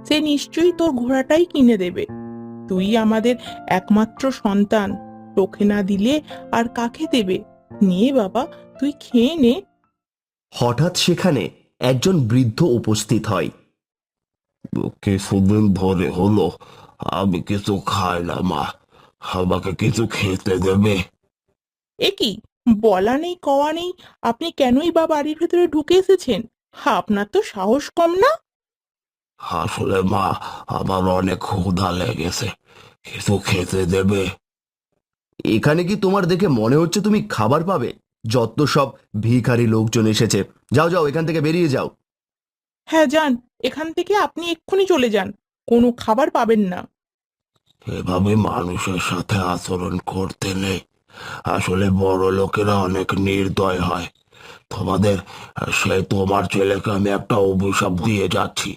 সে নিশ্চয়ই তোর ঘোড়াটাই কিনে দেবে। তুই আমাদের একমাত্র সন্তান, তোকে না দিলে আর কাকে দেবে? নিয়ে বাবা, তুই খেয়ে নে। হঠাৎ সেখানে একজন বৃদ্ধ উপস্থিত হয়। কিছুদিন ধরে হলো আমি কিছু খাই না মা, আমাকে কিছু খেতে দেবে? এ কি, বলা নেই কওয়া নেই, আপনি কেনই বা বাড়ির ভেতরে ঢুকে এসেছেন? আপনার তো সাহস কম না? আসলে মা, আমার অনেক ক্ষুধা লেগেছে, কিছু খেতে দেবে? এখানে কি তোমার দেখে মনে হচ্ছে তুমি খাবার পাবে? যত সব ভিখারি লোকজন এসেছে, যাও যাও এখান থেকে বেরিয়ে যাও। হ্যাঁ, যান, এখান থেকে আপনি এক্ষুনি চলে যান, কোনো খাবার পাবেন না। এভাবে মানুষের সাথে আচরণ করতে নেই, আসলে বড় লোকেরা অনেক নির্দয় হয়। তোমাদের, তোমার ছেলেকে আমি একটা অভিশাপ দিয়ে যাচ্ছি।